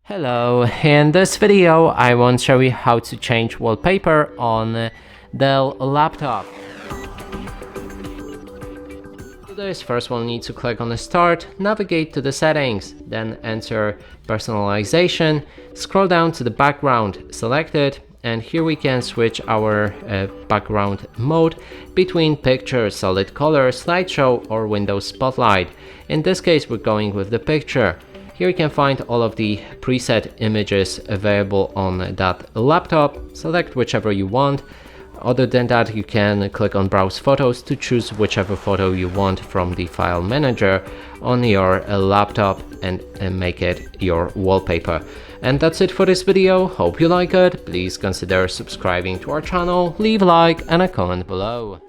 Hello, in this video I want to show you how to change wallpaper on Dell laptop. To do this, first we'll need to click on the Start, navigate to the settings, then enter personalization, scroll down to the background, select it, and here we can switch our background mode between picture, solid color, slideshow or Windows Spotlight. In this case we're going with the picture. Here you can find all of the preset images available on that laptop. Select whichever you want. Other than that, you can click on Browse Photos to choose whichever photo you want from the file manager on your laptop and make it your wallpaper. And that's it for this video. Hope you like it. Please consider subscribing to our channel, leave a like and a comment below.